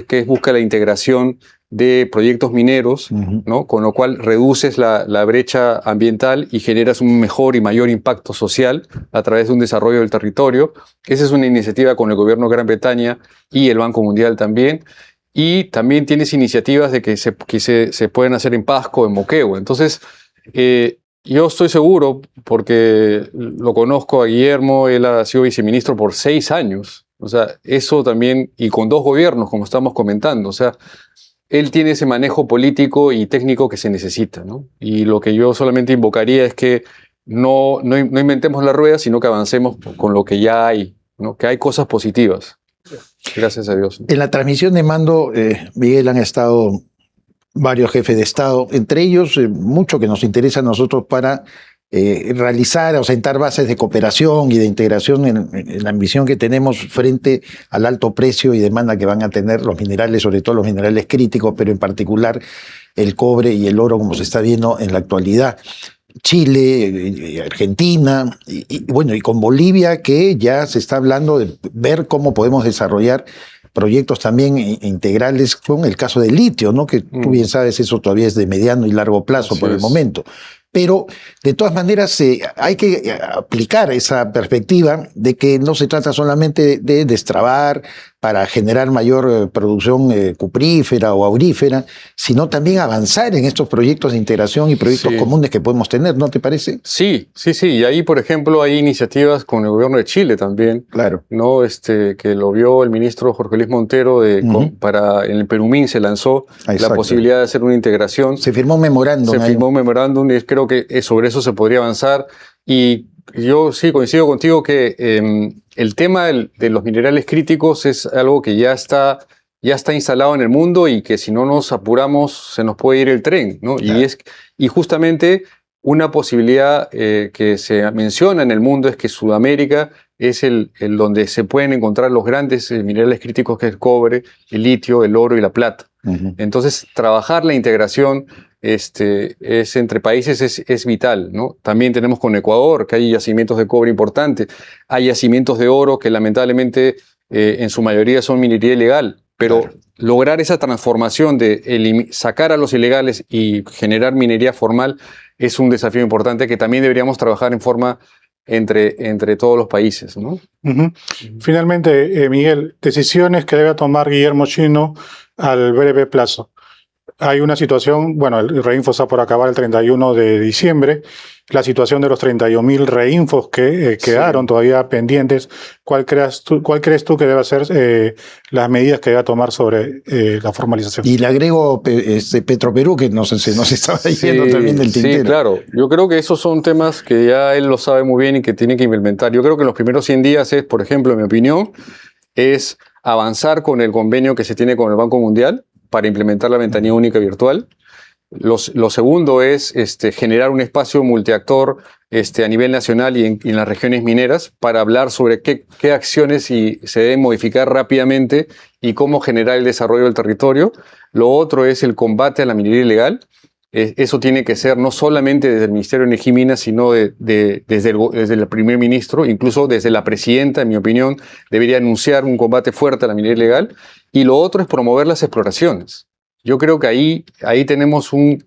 que busca la integración de proyectos mineros, ¿no? Con lo cual reduces la brecha ambiental y generas un mejor y mayor impacto social a través de un desarrollo del territorio. Esa es una iniciativa con el gobierno de Gran Bretaña y el Banco Mundial también. Y también tienes iniciativas de que se pueden hacer en Pasco, en Moquegua. Entonces, yo estoy seguro, porque lo conozco a Guillermo, él ha sido viceministro por 6 años. O sea, eso también, y con 2 gobiernos, como estamos comentando. O sea, él tiene ese manejo político y técnico que se necesita, ¿no? Y lo que yo solamente invocaría es que no inventemos la rueda, sino que avancemos con lo que ya hay, ¿no? Que hay cosas positivas. Gracias a Dios. En la transmisión de mando, Miguel, han estado varios jefes de Estado, entre ellos mucho que nos interesa a nosotros para realizar o sentar bases de cooperación y de integración en la ambición que tenemos frente al alto precio y demanda que van a tener los minerales, sobre todo los minerales críticos, pero en particular el cobre y el oro, como se está viendo en la actualidad. Chile, Argentina, y con Bolivia, que ya se está hablando de ver cómo podemos desarrollar proyectos también integrales con el caso del litio, ¿no? Que tú bien sabes, eso todavía es de mediano y largo plazo por el momento. Pero, de todas maneras, hay que aplicar esa perspectiva de que no se trata solamente de destrabar para generar mayor producción cuprífera o aurífera, sino también avanzar en estos proyectos de integración y proyectos comunes que podemos tener, ¿no te parece? Sí. Y ahí, por ejemplo, hay iniciativas con el gobierno de Chile también. Claro. ¿No? Que lo vio el ministro Jorge Luis Montero, en el Perumín se lanzó la posibilidad de hacer una integración. Se firmó un memorándum. Y creo que sobre eso se podría avanzar. Y yo sí coincido contigo que el tema de los minerales críticos es algo que ya está instalado en el mundo y que si no nos apuramos se nos puede ir el tren, ¿no? Claro. Y justamente una posibilidad que se menciona en el mundo es que Sudamérica es el donde se pueden encontrar los grandes minerales críticos, que es el cobre, el litio, el oro y la plata. Entonces, trabajar la integración entre países es vital, ¿no? También tenemos con Ecuador, que hay yacimientos de cobre importantes, hay yacimientos de oro que lamentablemente en su mayoría son minería ilegal, pero claro, lograr esa transformación de sacar a los ilegales y generar minería formal es un desafío importante que también deberíamos trabajar en forma entre todos los países, ¿no? Finalmente, Miguel, decisiones que debe tomar Guillermo Chino al breve plazo. Hay una situación, bueno, el reinfo está por acabar el 31 de diciembre, la situación de los 31.000 reinfos que quedaron todavía pendientes. ¿Cuál crees tú que debe ser las medidas que debe tomar sobre la formalización? Y le agrego Petroperú, que se nos estaba yendo también del tintero. Sí, claro. Yo creo que esos son temas que ya él lo sabe muy bien y que tiene que implementar. Yo creo que en los primeros 100 días es, por ejemplo, en mi opinión, es avanzar con el convenio que se tiene con el Banco Mundial para implementar la ventanilla única virtual. Lo segundo es generar un espacio multiactor a nivel nacional y en las regiones mineras para hablar sobre qué acciones se deben modificar rápidamente y cómo generar el desarrollo del territorio. Lo otro es el combate a la minería ilegal. Eso tiene que ser no solamente desde el Ministerio de Energía y Minas, sino desde el primer ministro, incluso desde la presidenta, en mi opinión, debería anunciar un combate fuerte a la minería ilegal. Y lo otro es promover las exploraciones. Yo creo que ahí tenemos un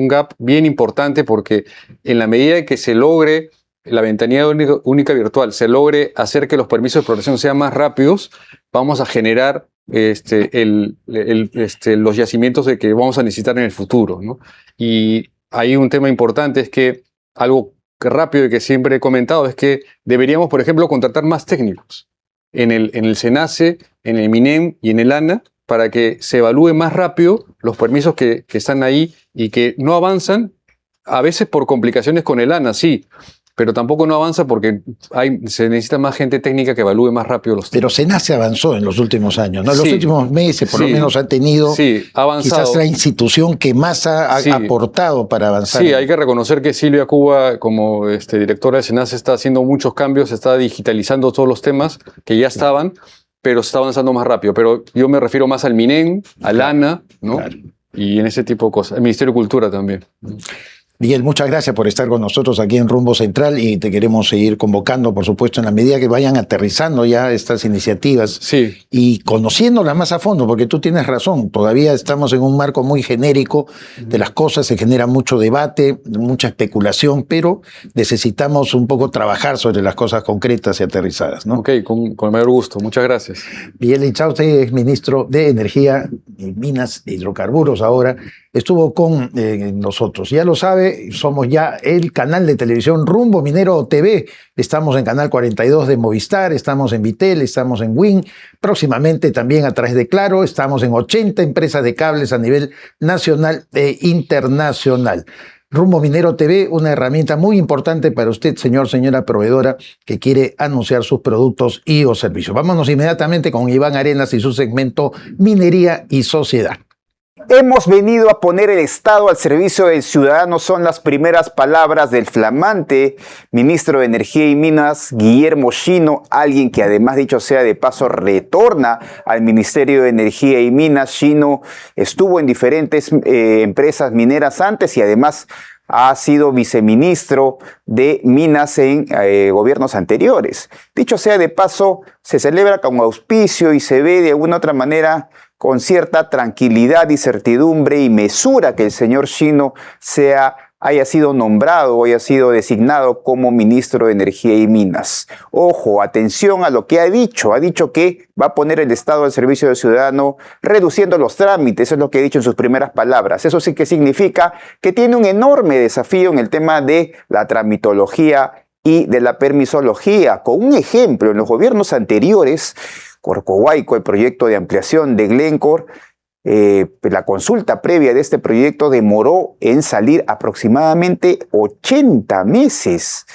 gap bien importante, porque en la medida que se logre la ventanilla única virtual, se logre hacer que los permisos de exploración sean más rápidos, vamos a generar los yacimientos de que vamos a necesitar en el futuro, ¿no? Y ahí un tema importante es que algo rápido y que siempre he comentado es que deberíamos, por ejemplo, contratar más técnicos en el SENACE, en el MINEM y en el ANA, para que se evalúe más rápido los permisos que están ahí y que no avanzan, a veces por complicaciones con el ANA, sí, pero tampoco no avanza porque se necesita más gente técnica que evalúe más rápido los temas. Pero SENACE avanzó en los últimos años, ¿no? En los últimos meses, por lo menos, ha tenido quizás la institución que más ha aportado para avanzar. Sí, hay que reconocer que Silvia Cuba, como directora de SENACE, está haciendo muchos cambios, está digitalizando todos los temas que ya estaban, pero se está avanzando más rápido. Pero yo me refiero más al MINEM, al ANA, ¿no? Claro. Y en ese tipo de cosas. El Ministerio de Cultura también. Miguel, muchas gracias por estar con nosotros aquí en Rumbo Central y te queremos seguir convocando, por supuesto, en la medida que vayan aterrizando ya estas iniciativas y conociéndolas más a fondo, porque tú tienes razón, todavía estamos en un marco muy genérico de las cosas, se genera mucho debate, mucha especulación, pero necesitamos un poco trabajar sobre las cosas concretas y aterrizadas, ¿no? Ok, con el mayor gusto, muchas gracias. Miguel Inchauste es ministro de Energía, Minas e Hidrocarburos ahora. Estuvo con nosotros. Ya lo sabe, somos ya el canal de televisión Rumbo Minero TV. Estamos en Canal 42 de Movistar, estamos en Vitel, estamos en Win. Próximamente también a través de Claro. Estamos en 80 empresas de cables a nivel nacional e internacional. Rumbo Minero TV, una herramienta muy importante para usted, señora proveedora, que quiere anunciar sus productos y o servicios. Vámonos inmediatamente con Iván Arenas y su segmento Minería y Sociedad. Hemos venido a poner el Estado al servicio del ciudadano, son las primeras palabras del flamante ministro de Energía y Minas, Guillermo Chino, alguien que además, dicho sea de paso, retorna al Ministerio de Energía y Minas. Chino estuvo en diferentes empresas mineras antes y además ha sido viceministro de Minas en gobiernos anteriores. Dicho sea de paso, se celebra con auspicio y se ve de alguna otra manera con cierta tranquilidad y certidumbre y mesura que el señor Chino haya sido nombrado o haya sido designado como ministro de Energía y Minas. Ojo, atención a lo que ha dicho. Ha dicho que va a poner el Estado al servicio del ciudadano reduciendo los trámites. Eso es lo que ha dicho en sus primeras palabras. Eso sí que significa que tiene un enorme desafío en el tema de la tramitología y de la permisología. Con un ejemplo, en los gobiernos anteriores, Corcovaico, el proyecto de ampliación de Glencore, la consulta previa de este proyecto demoró en salir aproximadamente 80 meses.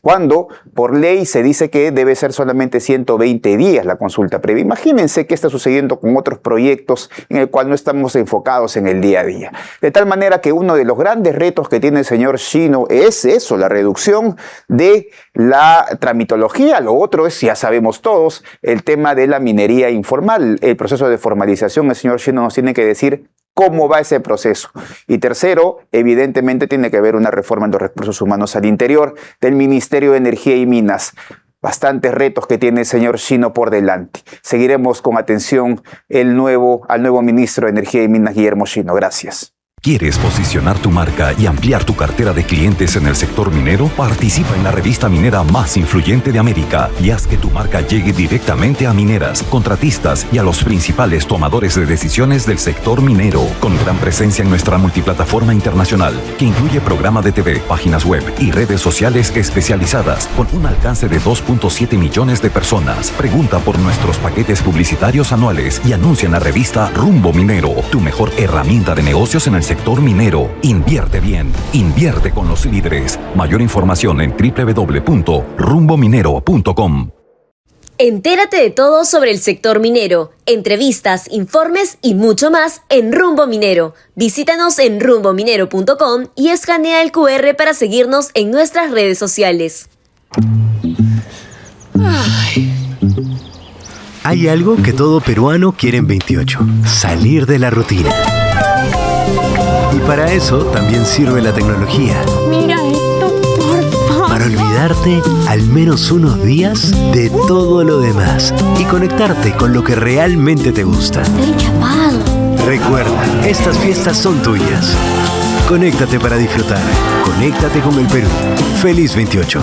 cuando por ley se dice que debe ser solamente 120 días la consulta previa. Imagínense qué está sucediendo con otros proyectos en el cual no estamos enfocados en el día a día. De tal manera que uno de los grandes retos que tiene el señor Shino es eso, la reducción de la tramitología. Lo otro es, ya sabemos todos, el tema de la minería informal, el proceso de formalización. El señor Shino nos tiene que decir cómo va ese proceso. Y tercero, evidentemente tiene que haber una reforma en los recursos humanos al interior del Ministerio de Energía y Minas. Bastantes retos que tiene el señor Shino por delante. Seguiremos con atención al nuevo ministro de Energía y Minas, Guillermo Shino. Gracias. ¿Quieres posicionar tu marca y ampliar tu cartera de clientes en el sector minero? Participa en la revista minera más influyente de América y haz que tu marca llegue directamente a mineras, contratistas y a los principales tomadores de decisiones del sector minero. Con gran presencia en nuestra multiplataforma internacional, que incluye programa de TV, páginas web y redes sociales especializadas, con un alcance de 2.7 millones de personas. Pregunta por nuestros paquetes publicitarios anuales y anuncia en la revista Rumbo Minero, tu mejor herramienta de negocios en el sector minero. Invierte bien, invierte con los líderes. Mayor información en www.rumbominero.com. Entérate de todo sobre el sector minero, entrevistas, informes y mucho más en Rumbo Minero. Visítanos en rumbominero.com y escanea el QR para seguirnos en nuestras redes sociales. Hay algo que todo peruano quiere en 28: salir de la rutina. Y para eso también sirve la tecnología. Mira esto, por favor. Para olvidarte al menos unos días de todo lo demás y conectarte con lo que realmente te gusta. Estoy chapado. Recuerda, estas fiestas son tuyas. Conéctate para disfrutar. Conéctate con el Perú. Feliz 28.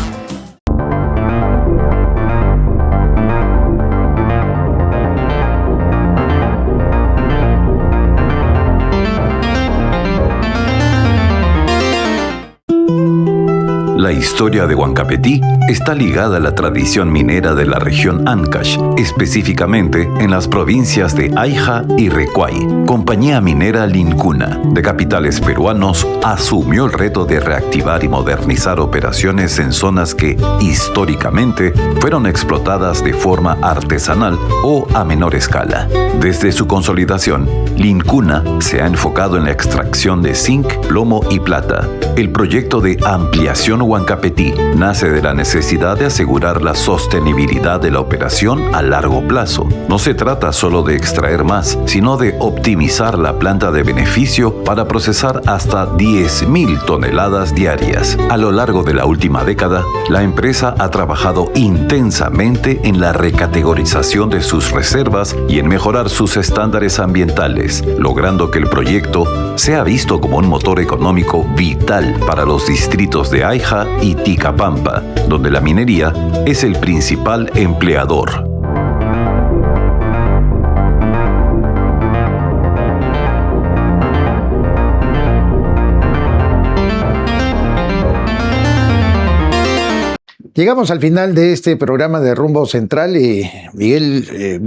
La historia de Huancapetí está ligada a la tradición minera de la región Ancash, específicamente en las provincias de Aija y Recuay. Compañía Minera Lincuna, de capitales peruanos, asumió el reto de reactivar y modernizar operaciones en zonas que, históricamente, fueron explotadas de forma artesanal o a menor escala. Desde su consolidación, Lincuna se ha enfocado en la extracción de zinc, plomo y plata. El proyecto de ampliación Huancapetí nace de la necesidad de asegurar la sostenibilidad de la operación a largo plazo. No se trata solo de extraer más, sino de optimizar la planta de beneficio para procesar hasta 10.000 toneladas diarias. A lo largo de la última década, la empresa ha trabajado intensamente en la recategorización de sus reservas y en mejorar sus estándares ambientales, logrando que el proyecto sea visto como un motor económico vital para los distritos de Aija y Ticapampa, donde la minería es el principal empleador. Llegamos al final de este programa de Rumbo Central y Miguel,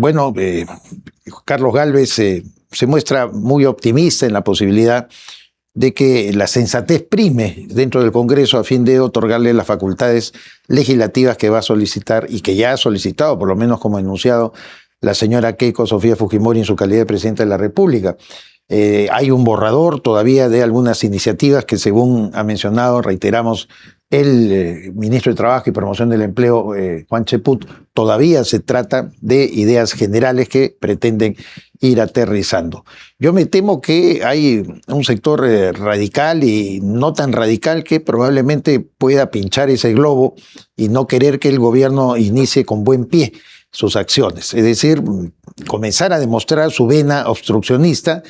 Carlos Gálvez se muestra muy optimista en la posibilidad de que la sensatez prime dentro del Congreso a fin de otorgarle las facultades legislativas que va a solicitar y que ya ha solicitado, por lo menos como enunciado, la señora Keiko Sofía Fujimori en su calidad de presidenta de la República. Hay un borrador todavía de algunas iniciativas que, según ha mencionado, reiteramos, el ministro de Trabajo y Promoción del Empleo, Juan Cheput, todavía se trata de ideas generales que pretenden ir aterrizando. Yo me temo que hay un sector radical y no tan radical que probablemente pueda pinchar ese globo y no querer que el gobierno inicie con buen pie sus acciones. Es decir, comenzar a demostrar su vena obstruccionista,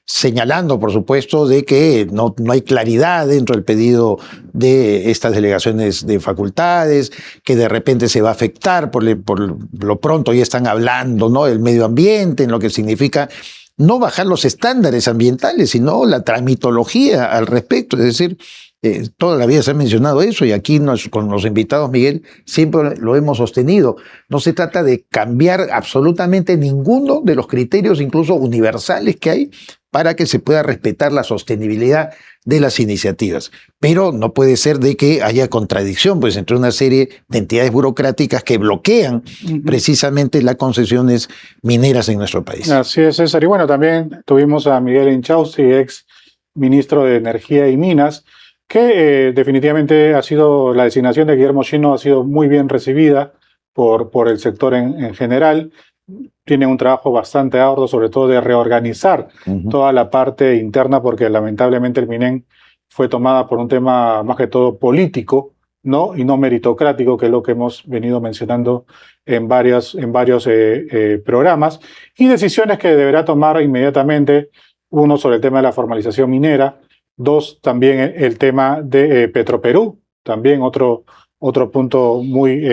señalando, por supuesto, de que no hay claridad dentro del pedido de estas delegaciones de facultades, que de repente se va a afectar por lo pronto, ya están hablando, ¿no?, del medio ambiente, en lo que significa no bajar los estándares ambientales, sino la tramitología al respecto. Es decir, toda la vida se ha mencionado eso y aquí con los invitados, Miguel, siempre lo hemos sostenido. No se trata de cambiar absolutamente ninguno de los criterios, incluso universales, que hay para que se pueda respetar la sostenibilidad de las iniciativas. Pero no puede ser de que haya contradicción pues, entre una serie de entidades burocráticas que bloquean precisamente las concesiones mineras en nuestro país. Así es, César. Y bueno, también tuvimos a Miguel Inchausti, ex ministro de Energía y Minas, que definitivamente la designación de Guillermo Moschino ha sido muy bien recibida por el sector en general. Tiene un trabajo bastante arduo, sobre todo de reorganizar toda la parte interna, porque lamentablemente el MINEN fue tomada por un tema más que todo político, ¿no? Y no meritocrático, que es lo que hemos venido mencionando en varios programas, y decisiones que deberá tomar inmediatamente, uno sobre el tema de la formalización minera, dos, también el tema de Petroperú, también otro punto muy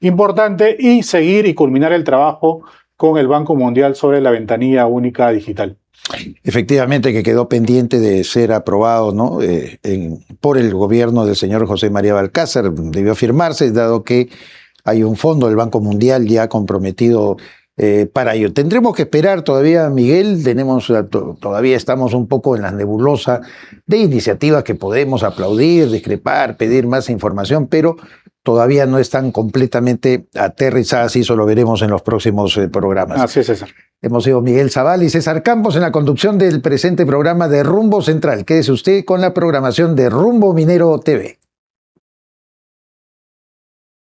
importante, y seguir y culminar el trabajo con el Banco Mundial sobre la ventanilla única digital. Efectivamente, que quedó pendiente de ser aprobado, ¿no? Por el gobierno del señor José María Balcázar. Debió firmarse, dado que hay un fondo del Banco Mundial ya comprometido para ello. Tendremos que esperar todavía, Miguel, todavía estamos un poco en la nebulosa de iniciativas que podemos aplaudir, discrepar, pedir más información, pero todavía no están completamente aterrizadas y eso lo veremos en los próximos programas. Así es, César. Hemos sido Miguel Zaval y César Campos en la conducción del presente programa de Rumbo Central. Quédese usted con la programación de Rumbo Minero TV.